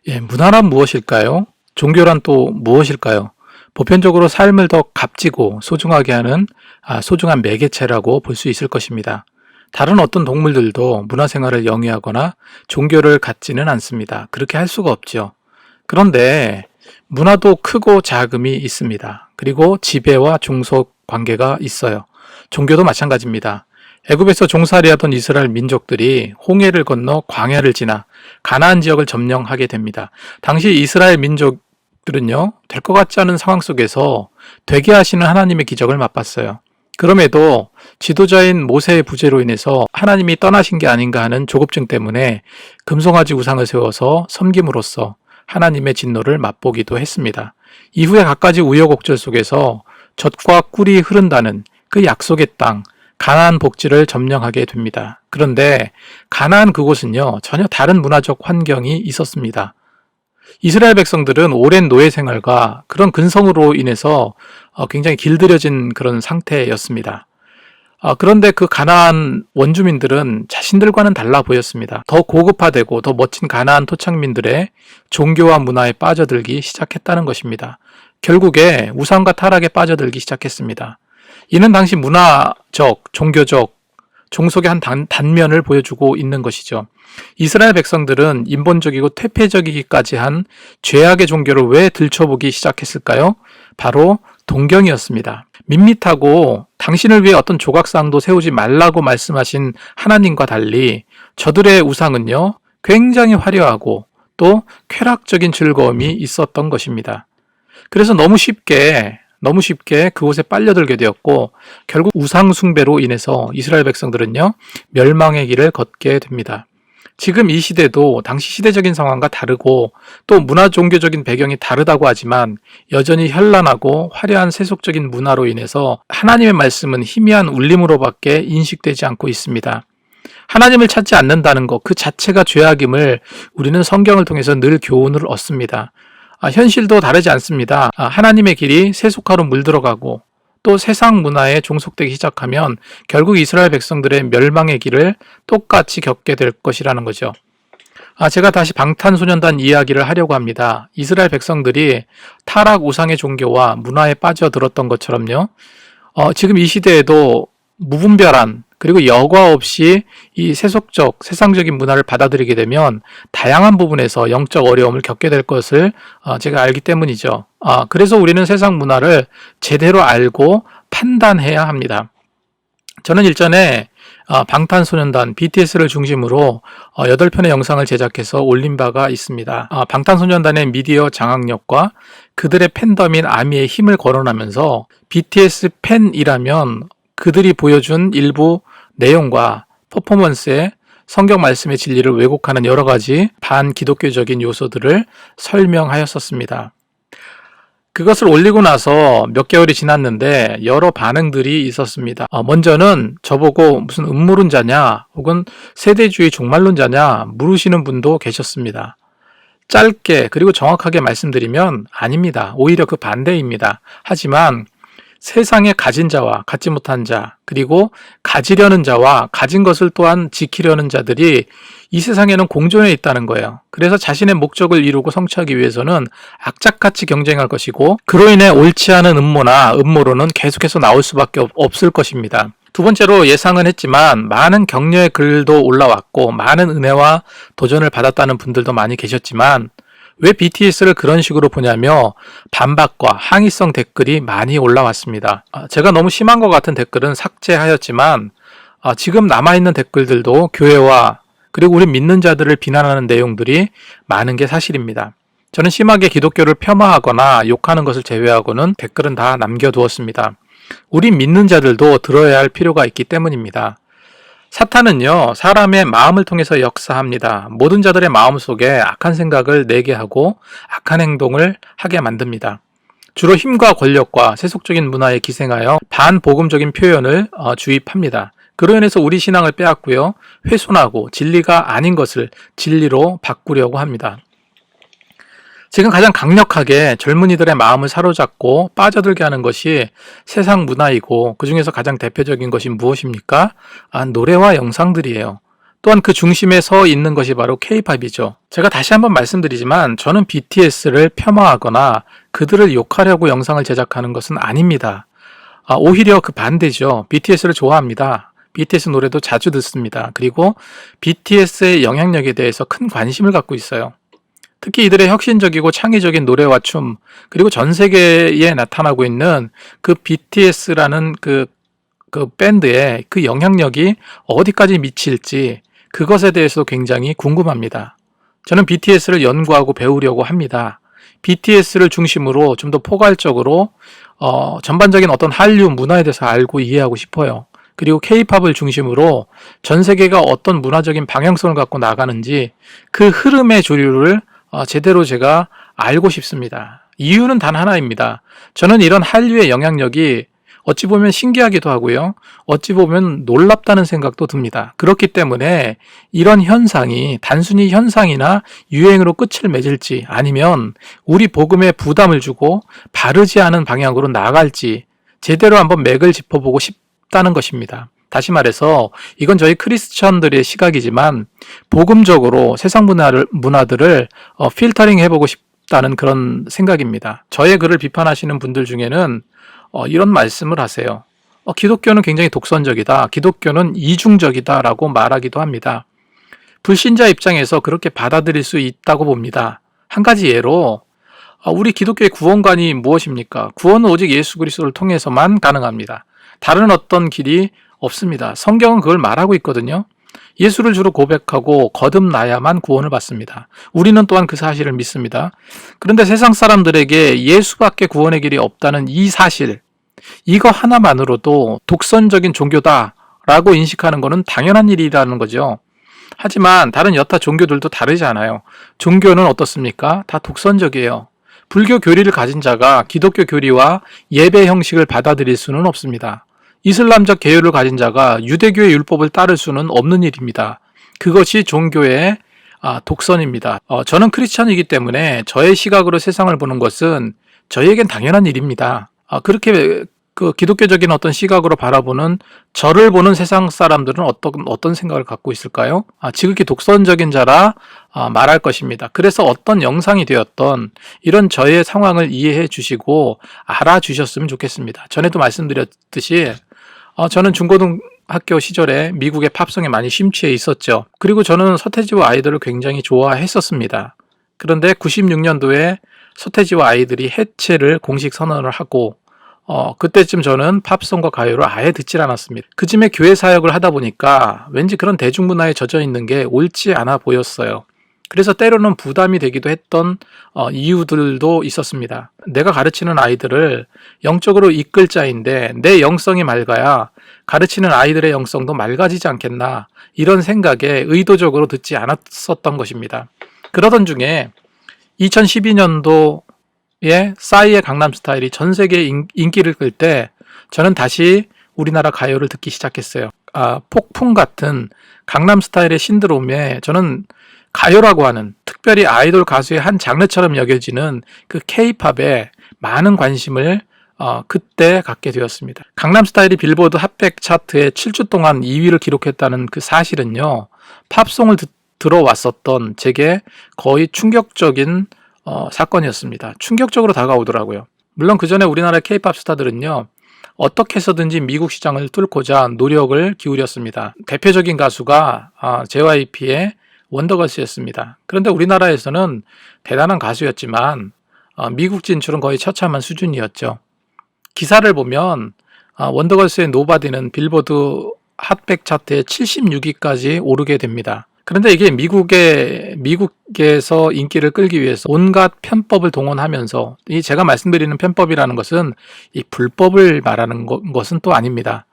예, 문화란 무엇일까요? 종교란 또 무엇일까요? 보편적으로 삶을 더 값지고 소중하게 하는 소중한 매개체라고 볼 수 있을 것입니다. 다른 어떤 동물들도 문화생활을 영위하거나 종교를 갖지는 않습니다. 그렇게 할 수가 없죠. 그런데 문화도 크고 작음이 있습니다. 그리고 지배와 종속 관계가 있어요. 종교도 마찬가지입니다. 애굽에서 종살이하던 이스라엘 민족들이 홍해를 건너 광야를 지나 가나안 지역을 점령하게 됩니다. 당시 이스라엘 민족들은요, 될 것 같지 않은 상황 속에서 되게 하시는 하나님의 기적을 맛봤어요. 그럼에도 지도자인 모세의 부재로 인해서 하나님이 떠나신 게 아닌가 하는 조급증 때문에 금송아지 우상을 세워서 섬김으로써 하나님의 진노를 맛보기도 했습니다. 이후에 갖가지 우여곡절 속에서 젖과 꿀이 흐른다는 그 약속의 땅, 가나안 복지를 점령하게 됩니다. 그런데 가나안 그곳은요, 전혀 다른 문화적 환경이 있었습니다. 이스라엘 백성들은 오랜 노예 생활과 그런 근성으로 인해서 굉장히 길들여진 그런 상태였습니다. 그런데 그 가나안 원주민들은 자신들과는 달라 보였습니다. 더 고급화되고 더 멋진 가나안 토착민들의 종교와 문화에 빠져들기 시작했다는 것입니다. 결국에 우상과 타락에 빠져들기 시작했습니다. 이는 당시 문화적, 종교적, 종속의 한 단면을 보여주고 있는 것이죠. 이스라엘 백성들은 인본적이고 퇴폐적이기까지 한 죄악의 종교를 왜 들춰보기 시작했을까요? 바로 동경이었습니다. 밋밋하고 당신을 위해 어떤 조각상도 세우지 말라고 말씀하신 하나님과 달리 저들의 우상은요, 굉장히 화려하고 또 쾌락적인 즐거움이 있었던 것입니다. 그래서 너무 쉽게 그곳에 빨려들게 되었고 결국 우상 숭배로 인해서 이스라엘 백성들은요, 멸망의 길을 걷게 됩니다. 지금 이 시대도 당시 시대적인 상황과 다르고 또 문화 종교적인 배경이 다르다고 하지만 여전히 현란하고 화려한 세속적인 문화로 인해서 하나님의 말씀은 희미한 울림으로밖에 인식되지 않고 있습니다. 하나님을 찾지 않는다는 것 그 자체가 죄악임을 우리는 성경을 통해서 늘 교훈을 얻습니다. 현실도 다르지 않습니다. 하나님의 길이 세속화로 물들어가고 또 세상 문화에 종속되기 시작하면 결국 이스라엘 백성들의 멸망의 길을 똑같이 겪게 될 것이라는 거죠. 제가 다시 방탄소년단 이야기를 하려고 합니다. 이스라엘 백성들이 타락 우상의 종교와 문화에 빠져들었던 것처럼요. 지금 이 시대에도 무분별한 그리고 여과 없이 이 세상적인 문화를 받아들이게 되면 다양한 부분에서 영적 어려움을 겪게 될 것을 제가 알기 때문이죠. 그래서 우리는 세상 문화를 제대로 알고 판단해야 합니다. 저는 일전에 방탄소년단 BTS를 중심으로 8편의 영상을 제작해서 올린 바가 있습니다. 방탄소년단의 미디어 장악력과 그들의 팬덤인 아미의 힘을 거론하면서 BTS 팬이라면 그들이 보여준 일부 내용과 퍼포먼스에 성경 말씀의 진리를 왜곡하는 여러 가지 반기독교적인 요소들을 설명하였었습니다. 그것을 올리고 나서 몇 개월이 지났는데 여러 반응들이 있었습니다. 먼저는 저보고 무슨 음모론자냐 혹은 세대주의 종말론자냐 물으시는 분도 계셨습니다. 짧게 그리고 정확하게 말씀드리면 아닙니다. 오히려 그 반대입니다. 하지만 세상에 가진 자와 갖지 못한 자, 그리고 가지려는 자와 가진 것을 또한 지키려는 자들이 이 세상에는 공존해 있다는 거예요. 그래서 자신의 목적을 이루고 성취하기 위해서는 악착같이 경쟁할 것이고 그로 인해 옳지 않은 음모나 음모론은 계속해서 나올 수밖에 없을 것입니다. 두 번째로 예상은 했지만 많은 격려의 글도 올라왔고 많은 은혜와 도전을 받았다는 분들도 많이 계셨지만 왜 BTS를 그런 식으로 보냐며 반박과 항의성 댓글이 많이 올라왔습니다. 제가 너무 심한 것 같은 댓글은 삭제하였지만 지금 남아있는 댓글들도 교회와 그리고 우리 믿는 자들을 비난하는 내용들이 많은 게 사실입니다. 저는 심하게 기독교를 폄하하거나 욕하는 것을 제외하고는 댓글은 다 남겨두었습니다. 우리 믿는 자들도 들어야 할 필요가 있기 때문입니다. 사탄은요, 사람의 마음을 통해서 역사합니다. 모든 자들의 마음속에 악한 생각을 내게 하고 악한 행동을 하게 만듭니다. 주로 힘과 권력과 세속적인 문화에 기생하여 반복음적인 표현을 주입합니다. 그로 인해서 우리 신앙을 빼앗고요, 훼손하고 진리가 아닌 것을 진리로 바꾸려고 합니다. 지금 가장 강력하게 젊은이들의 마음을 사로잡고 빠져들게 하는 것이 세상 문화이고 그 중에서 가장 대표적인 것이 무엇입니까? 노래와 영상들이에요. 또한 그 중심에 서 있는 것이 바로 K-팝이죠. 제가 다시 한번 말씀드리지만 저는 BTS를 폄하하거나 그들을 욕하려고 영상을 제작하는 것은 아닙니다. 오히려 그 반대죠. BTS를 좋아합니다. BTS 노래도 자주 듣습니다. 그리고 BTS의 영향력에 대해서 큰 관심을 갖고 있어요. 특히 이들의 혁신적이고 창의적인 노래와 춤, 그리고 전 세계에 나타나고 있는 그 BTS라는 그 밴드의 그 영향력이 어디까지 미칠지 그것에 대해서도 굉장히 궁금합니다. 저는 BTS를 연구하고 배우려고 합니다. BTS를 중심으로 좀 더 포괄적으로 전반적인 어떤 한류 문화에 대해서 알고 이해하고 싶어요. 그리고 K-팝을 중심으로 전 세계가 어떤 문화적인 방향성을 갖고 나가는지 그 흐름의 조류를 제대로 제가 알고 싶습니다. 이유는 단 하나입니다. 저는 이런 한류의 영향력이 어찌 보면 신기하기도 하고요. 어찌 보면 놀랍다는 생각도 듭니다. 그렇기 때문에 이런 현상이 단순히 현상이나 유행으로 끝을 맺을지 아니면 우리 복음에 부담을 주고 바르지 않은 방향으로 나아갈지 제대로 한번 맥을 짚어보고 싶다는 것입니다. 다시 말해서 이건 저희 크리스천들의 시각이지만 복음적으로 세상 문화들을 필터링 해보고 싶다는 그런 생각입니다. 저의 글을 비판하시는 분들 중에는 이런 말씀을 하세요. 기독교는 굉장히 독선적이다. 기독교는 이중적이다 라고 말하기도 합니다. 불신자 입장에서 그렇게 받아들일 수 있다고 봅니다. 한 가지 예로 우리 기독교의 구원관이 무엇입니까? 구원은 오직 예수 그리스도를 통해서만 가능합니다. 다른 어떤 길이 없습니다. 성경은 그걸 말하고 있거든요. 예수를 주로 고백하고 거듭나야만 구원을 받습니다. 우리는 또한 그 사실을 믿습니다. 그런데 세상 사람들에게 예수밖에 구원의 길이 없다는 이 사실, 이거 하나만으로도 독선적인 종교다라고 인식하는 것은 당연한 일이라는 거죠. 하지만 다른 여타 종교들도 다르지 않아요. 종교는 어떻습니까? 다 독선적이에요. 불교 교리를 가진 자가 기독교 교리와 예배 형식을 받아들일 수는 없습니다. 이슬람적 계율을 가진 자가 유대교의 율법을 따를 수는 없는 일입니다. 그것이 종교의 독선입니다. 저는 크리스천이기 때문에 저의 시각으로 세상을 보는 것은 저희에겐 당연한 일입니다. 그렇게 그 기독교적인 어떤 시각으로 바라보는 저를 보는 세상 사람들은 어떤 생각을 갖고 있을까요? 지극히 독선적인 자라 말할 것입니다. 그래서 어떤 영상이 되었던 이런 저의 상황을 이해해 주시고 알아주셨으면 좋겠습니다. 전에도 말씀드렸듯이 저는 중고등학교 시절에 미국의 팝송에 많이 심취해 있었죠. 그리고 저는 서태지와 아이들을 굉장히 좋아했었습니다. 그런데 96년도에 서태지와 아이들이 해체를 공식 선언을 하고 그때쯤 저는 팝송과 가요를 아예 듣질 않았습니다. 그쯤에 교회 사역을 하다 보니까 왠지 그런 대중문화에 젖어 있는 게 옳지 않아 보였어요. 그래서 때로는 부담이 되기도 했던 이유들도 있었습니다. 내가 가르치는 아이들을 영적으로 이끌 자인데 내 영성이 맑아야 가르치는 아이들의 영성도 맑아지지 않겠나, 이런 생각에 의도적으로 듣지 않았었던 것입니다. 그러던 중에 2012년도에 싸이의 강남스타일이 전 세계에 인기를 끌 때 저는 다시 우리나라 가요를 듣기 시작했어요. 폭풍 같은 강남스타일의 신드롬에 저는 가요라고 하는, 특별히 아이돌 가수의 한 장르처럼 여겨지는 그 K-팝에 많은 관심을 그때 갖게 되었습니다. 강남스타일이 빌보드 핫백 차트에 7주 동안 2위를 기록했다는 그 사실은요, 팝송을 들어왔었던 제게 거의 충격적인 사건이었습니다. 충격적으로 다가오더라고요. 물론 그 전에 우리나라 K-팝 스타들은요, 어떻게 해서든지 미국 시장을 뚫고자 노력을 기울였습니다. 대표적인 가수가 JYP의 원더걸스였습니다. 그런데 우리나라에서는 대단한 가수였지만 미국 진출은 거의 처참한 수준이었죠. 기사를 보면 원더걸스의 노바디는 빌보드 핫백 차트에 76위까지 오르게 됩니다. 그런데 이게 미국에서 인기를 끌기 위해서 온갖 편법을 동원하면서, 이 제가 말씀드리는 편법이라는 것은 이 불법을 말하는 것은 또 아닙니다.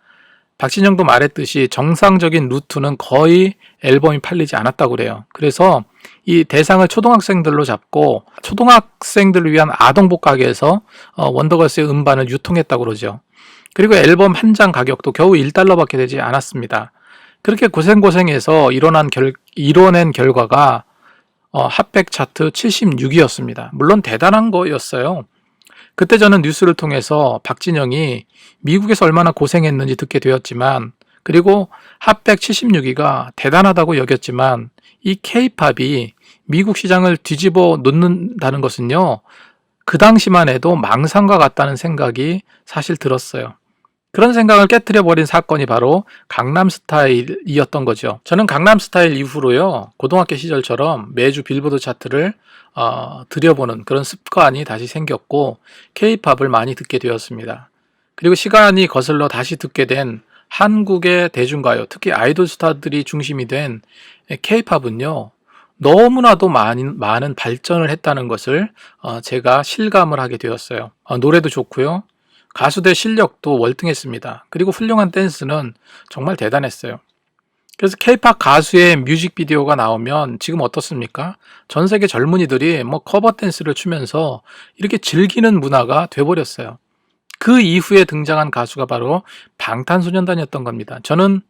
박진영도 말했듯이 정상적인 루트는 거의 앨범이 팔리지 않았다고 그래요. 그래서 이 대상을 초등학생들로 잡고 초등학생들을 위한 아동복 가게에서 원더걸스의 음반을 유통했다고 그러죠. 그리고 앨범 한 장 가격도 겨우 1달러밖에 되지 않았습니다. 그렇게 고생해서 이뤄낸 결과가 핫백 차트 76위였습니다. 물론 대단한 거였어요. 그때 저는 뉴스를 통해서 박진영이 미국에서 얼마나 고생했는지 듣게 되었지만 그리고 핫백 76위가 대단하다고 여겼지만 이 K-팝이 미국 시장을 뒤집어 놓는다는 것은요, 그 당시만 해도 망상과 같다는 생각이 사실 들었어요. 그런 생각을 깨트려버린 사건이 바로 강남스타일이었던 거죠. 저는 강남스타일 이후로요, 고등학교 시절처럼 매주 빌보드 차트를 들여보는 그런 습관이 다시 생겼고 K-팝을 많이 듣게 되었습니다. 그리고 시간이 거슬러 다시 듣게 된 한국의 대중가요, 특히 아이돌 스타들이 중심이 된 K-팝은요, 너무나도 많은 발전을 했다는 것을 제가 실감을 하게 되었어요. 노래도 좋고요. 가수들 실력도 월등했습니다. 그리고 훌륭한 댄스는 정말 대단했어요. 그래서 K-팝 가수의 뮤직비디오가 나오면 지금 어떻습니까? 전 세계 젊은이들이 커버 댄스를 추면서 이렇게 즐기는 문화가 돼버렸어요. 그 이후에 등장한 가수가 바로 방탄소년단이었던 겁니다. 저는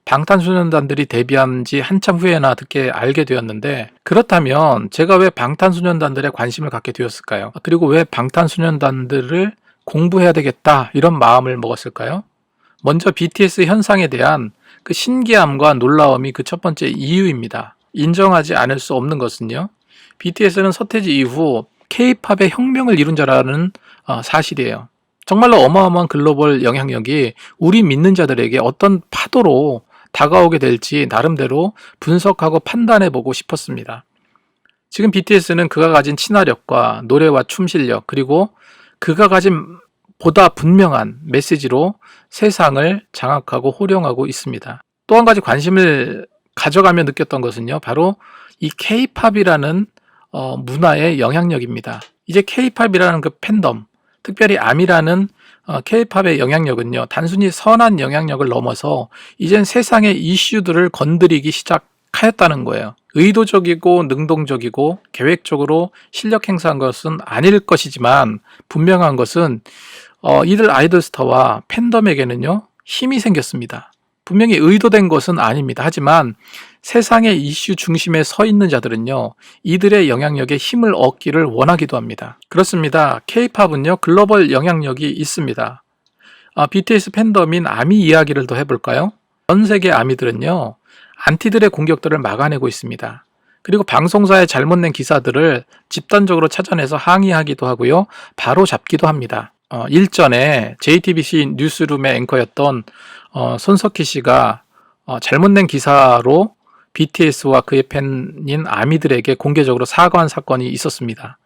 방탄소년단들이 데뷔한 지 한참 후에나 듣게 알게 되었는데, 그렇다면 제가 왜 방탄소년단들에 관심을 갖게 되었을까요? 그리고 왜 방탄소년단들을 공부해야 되겠다 이런 마음을 먹었을까요? 먼저 BTS 현상에 대한 그 신기함과 놀라움이 그 첫 번째 이유입니다. 인정하지 않을 수 없는 것은요, BTS는 서태지 이후 K-팝의 혁명을 이룬 자라는 사실이에요. 정말로 어마어마한 글로벌 영향력이 우리 믿는 자들에게 어떤 파도로 다가오게 될지 나름대로 분석하고 판단해보고 싶었습니다. 지금 BTS는 그가 가진 친화력과 노래와 춤 실력, 그리고 그가 가진 보다 분명한 메시지로 세상을 장악하고 호령하고 있습니다. 또 한 가지 관심을 가져가며 느꼈던 것은요, 바로 이 K-팝이라는 문화의 영향력입니다. 이제 K-팝이라는 그 팬덤, 특별히 아미라는 K-팝의 영향력은요, 단순히 선한 영향력을 넘어서 이젠 세상의 이슈들을 건드리기 시작하였다는 거예요. 의도적이고 능동적이고 계획적으로 실력 행사한 것은 아닐 것이지만 분명한 것은 이들 아이돌 스타와 팬덤에게는요, 힘이 생겼습니다. 분명히 의도된 것은 아닙니다. 하지만 세상의 이슈 중심에 서 있는 자들은요, 이들의 영향력에 힘을 얻기를 원하기도 합니다. 그렇습니다. K-팝은요, 글로벌 영향력이 있습니다. BTS 팬덤인 아미 이야기를 더 해볼까요? 전 세계 아미들은요, 안티들의 공격들을 막아내고 있습니다. 그리고 방송사에 잘못 낸 기사들을 집단적으로 찾아내서 항의하기도 하고요, 바로 잡기도 합니다. 일전에 JTBC 뉴스룸의 앵커였던 손석희 씨가 잘못 낸 기사로 BTS와 그의 팬인 아미들에게 공개적으로 사과한 사건이 있었습니다.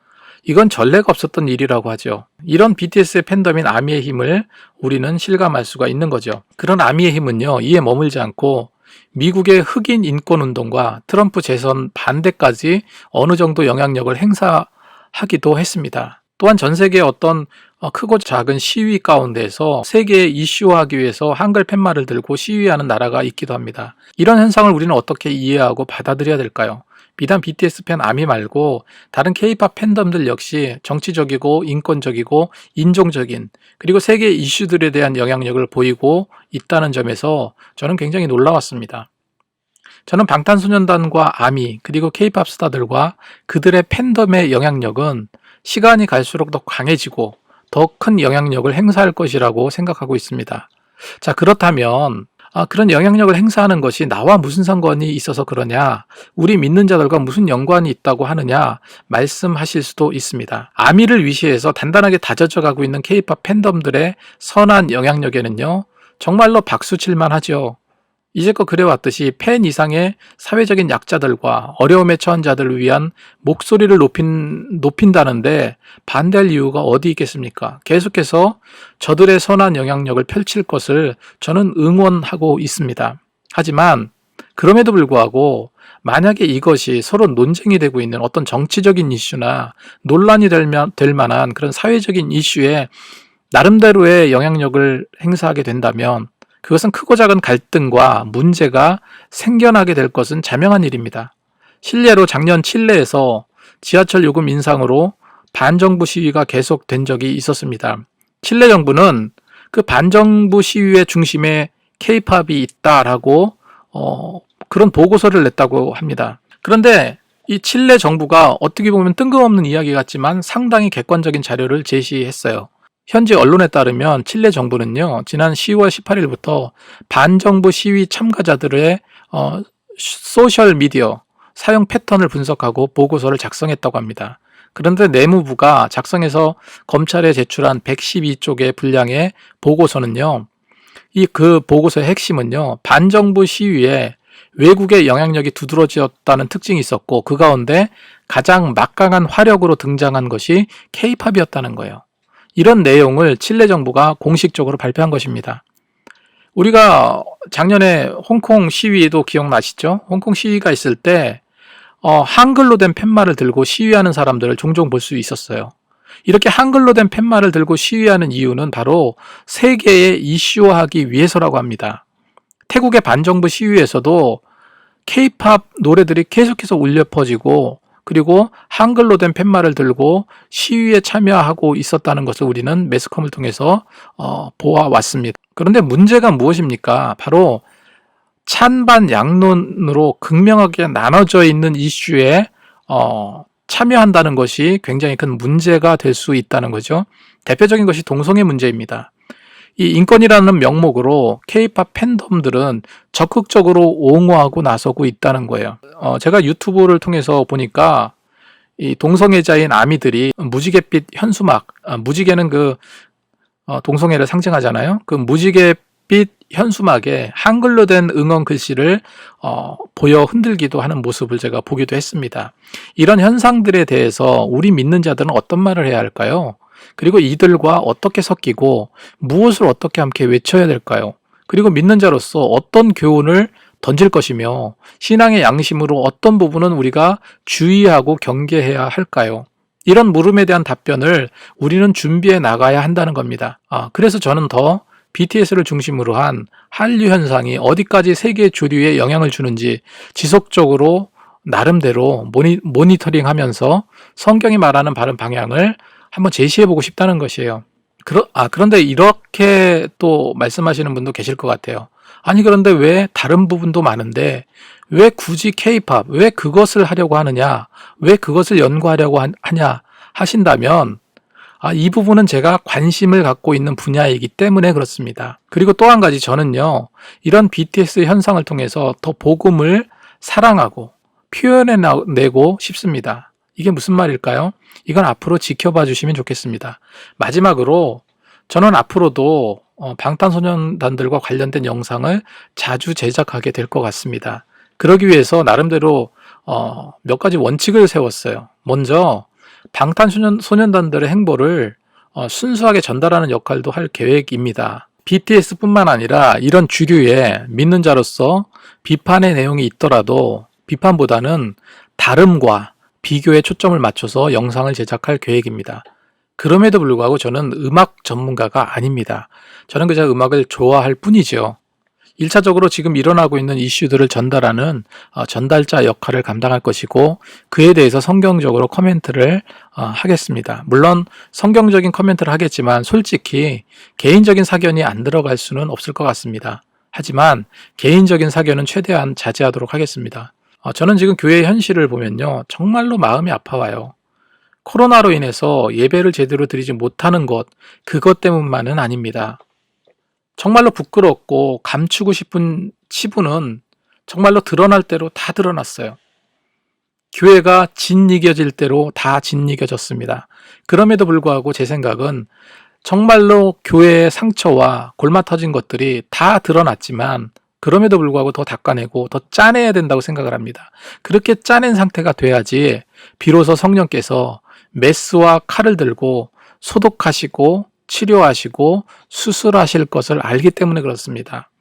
이건 전례가 없었던 일이라고 하죠. 이런 BTS의 팬덤인 아미의 힘을 우리는 실감할 수가 있는 거죠. 그런 아미의 힘은요, 이에 머물지 않고 미국의 흑인 인권운동과 트럼프 재선 반대까지 어느 정도 영향력을 행사하기도 했습니다. 또한 전 세계의 어떤 크고 작은 시위 가운데서 세계에 이슈화하기 위해서 한글 팻말을 들고 시위하는 나라가 있기도 합니다. 이런 현상을 우리는 어떻게 이해하고 받아들여야 될까요? 비단 BTS 팬 아미 말고 다른 K-팝 팬덤들 역시 정치적이고 인권적이고 인종적인, 그리고 세계 이슈들에 대한 영향력을 보이고 있다는 점에서 저는 굉장히 놀라웠습니다. 저는 방탄소년단과 아미, 그리고 K-팝 스타들과 그들의 팬덤의 영향력은 시간이 갈수록 더 강해지고 더 큰 영향력을 행사할 것이라고 생각하고 있습니다. 자, 그렇다면 그런 영향력을 행사하는 것이 나와 무슨 상관이 있어서 그러냐, 우리 믿는 자들과 무슨 연관이 있다고 하느냐 말씀하실 수도 있습니다. 아미를 위시해서 단단하게 다져져 가고 있는 K-팝 팬덤들의 선한 영향력에는요, 정말로 박수 칠만 하죠. 이제껏 그래왔듯이 팬 이상의 사회적인 약자들과 어려움에 처한 자들을 위한 목소리를 높인다는데 반대할 이유가 어디 있겠습니까? 계속해서 저들의 선한 영향력을 펼칠 것을 저는 응원하고 있습니다. 하지만 그럼에도 불구하고 만약에 이것이 서로 논쟁이 되고 있는 어떤 정치적인 이슈나 논란이 될 만한 그런 사회적인 이슈에 나름대로의 영향력을 행사하게 된다면 그것은 크고 작은 갈등과 문제가 생겨나게 될 것은 자명한 일입니다. 실례로 작년 칠레에서 지하철 요금 인상으로 반정부 시위가 계속된 적이 있었습니다. 칠레 정부는 그 반정부 시위의 중심에 K-팝이 있다라고 그런 보고서를 냈다고 합니다. 그런데 이 칠레 정부가 어떻게 보면 뜬금없는 이야기 같지만 상당히 객관적인 자료를 제시했어요. 현지 언론에 따르면 칠레 정부는요, 지난 10월 18일부터 반정부 시위 참가자들의 소셜미디어 사용 패턴을 분석하고 보고서를 작성했다고 합니다. 그런데 내무부가 작성해서 검찰에 제출한 112쪽의 분량의 보고서는요, 그 보고서의 핵심은요, 반정부 시위에 외국의 영향력이 두드러졌다는 특징이 있었고, 그 가운데 가장 막강한 화력으로 등장한 것이 K-팝이었다는 거예요. 이런 내용을 칠레 정부가 공식적으로 발표한 것입니다. 우리가 작년에 홍콩 시위도 기억나시죠? 홍콩 시위가 있을 때 한글로 된 팻말을 들고 시위하는 사람들을 종종 볼 수 있었어요. 이렇게 한글로 된 팻말을 들고 시위하는 이유는 바로 세계에 이슈화하기 위해서라고 합니다. 태국의 반정부 시위에서도 K-팝 노래들이 계속해서 울려 퍼지고, 그리고 한글로 된 팻말을 들고 시위에 참여하고 있었다는 것을 우리는 매스컴을 통해서 보아왔습니다. 그런데 문제가 무엇입니까? 바로 찬반 양론으로 극명하게 나눠져 있는 이슈에 참여한다는 것이 굉장히 큰 문제가 될 수 있다는 거죠. 대표적인 것이 동성애 문제입니다. 이 인권이라는 명목으로 K-팝 팬덤들은 적극적으로 옹호하고 나서고 있다는 거예요. 제가 유튜브를 통해서 보니까 이 동성애자인 아미들이 무지갯빛 현수막, 무지개는 동성애를 상징하잖아요. 그 무지갯빛 현수막에 한글로 된 응원 글씨를 보여 흔들기도 하는 모습을 제가 보기도 했습니다. 이런 현상들에 대해서 우리 믿는 자들은 어떤 말을 해야 할까요? 그리고 이들과 어떻게 섞이고 무엇을 어떻게 함께 외쳐야 될까요? 그리고 믿는 자로서 어떤 교훈을 던질 것이며 신앙의 양심으로 어떤 부분은 우리가 주의하고 경계해야 할까요? 이런 물음에 대한 답변을 우리는 준비해 나가야 한다는 겁니다. 그래서 저는 더 BTS를 중심으로 한 한류 현상이 어디까지 세계 주류에 영향을 주는지 지속적으로 나름대로 모니터링하면서 성경이 말하는 바른 방향을 한번 제시해보고 싶다는 것이에요. 그런데 이렇게 또 말씀하시는 분도 계실 것 같아요. 아니, 그런데 왜 다른 부분도 많은데 왜 굳이 K-팝, 왜 그것을 하려고 하느냐, 왜 그것을 연구하려고 하냐 하신다면, 이 부분은 제가 관심을 갖고 있는 분야이기 때문에 그렇습니다. 그리고 또 한 가지, 저는요, 이런 BTS 현상을 통해서 더 복음을 사랑하고 표현해내고 싶습니다. 이게 무슨 말일까요? 이건 앞으로 지켜봐 주시면 좋겠습니다. 마지막으로 저는 앞으로도 방탄소년단들과 관련된 영상을 자주 제작하게 될 것 같습니다. 그러기 위해서 나름대로 몇 가지 원칙을 세웠어요. 먼저 방탄소년단들의 행보를 순수하게 전달하는 역할도 할 계획입니다. BTS뿐만 아니라 이런 주류의 믿는 자로서 비판의 내용이 있더라도 비판보다는 다름과 비교에 초점을 맞춰서 영상을 제작할 계획입니다. 그럼에도 불구하고 저는 음악 전문가가 아닙니다. 저는 그저 음악을 좋아할 뿐이죠. 1차적으로 지금 일어나고 있는 이슈들을 전달하는 전달자 역할을 감당할 것이고, 그에 대해서 성경적으로 코멘트를 하겠습니다. 물론 성경적인 코멘트를 하겠지만 솔직히 개인적인 사견이 안 들어갈 수는 없을 것 같습니다. 하지만 개인적인 사견은 최대한 자제하도록 하겠습니다. 저는 지금 교회의 현실을 보면요, 정말로 마음이 아파와요. 코로나로 인해서 예배를 제대로 드리지 못하는 것, 그것 때문만은 아닙니다. 정말로 부끄럽고 감추고 싶은 치부는 정말로 드러날 대로 다 드러났어요. 교회가 짓이겨질 대로 다 짓이겨졌습니다. 그럼에도 불구하고 제 생각은 정말로 교회의 상처와 골마 터진 것들이 다 드러났지만, 그럼에도 불구하고 더 닦아내고 더 짜내야 된다고 생각을 합니다. 그렇게 짜낸 상태가 돼야지 비로소 성령께서 메스와 칼을 들고 소독하시고 치료하시고 수술하실 것을 알기 때문에 그렇습니다.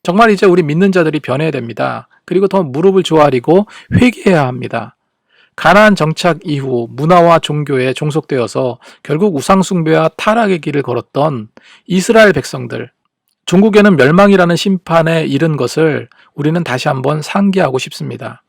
정말 이제 우리 믿는 자들이 변해야 됩니다. 그리고 더 무릎을 조아리고 회개해야 합니다. 가나안 정착 이후 문화와 종교에 종속되어서 결국 우상숭배와 타락의 길을 걸었던 이스라엘 백성들, 종국에는 멸망이라는 심판에 이른 것을 우리는 다시 한번 상기하고 싶습니다.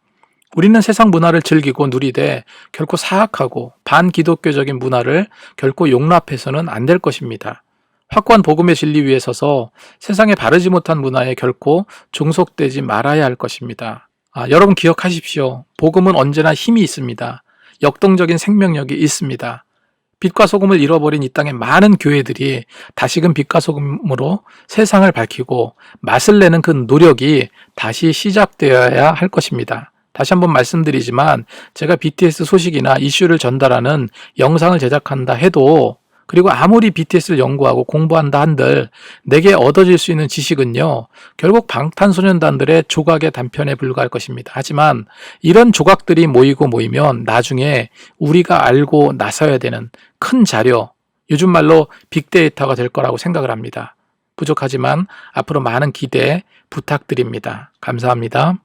우리는 세상 문화를 즐기고 누리되 결코 사악하고 반기독교적인 문화를 결코 용납해서는 안 될 것입니다. 확고한 복음의 진리 위에 서서 세상에 바르지 못한 문화에 결코 종속되지 말아야 할 것입니다. 여러분 기억하십시오. 복음은 언제나 힘이 있습니다. 역동적인 생명력이 있습니다. 빛과 소금을 잃어버린 이 땅의 많은 교회들이 다시금 빛과 소금으로 세상을 밝히고 맛을 내는 그 노력이 다시 시작되어야 할 것입니다. 다시 한번 말씀드리지만 제가 BTS 소식이나 이슈를 전달하는 영상을 제작한다 해도, 그리고 아무리 BTS를 연구하고 공부한다 한들 내게 얻어질 수 있는 지식은요, 결국 방탄소년단들의 조각의 단편에 불과할 것입니다. 하지만 이런 조각들이 모이면 나중에 우리가 알고 나서야 되는 큰 자료, 요즘 말로 빅데이터가 될 거라고 생각을 합니다. 부족하지만 앞으로 많은 기대 부탁드립니다. 감사합니다.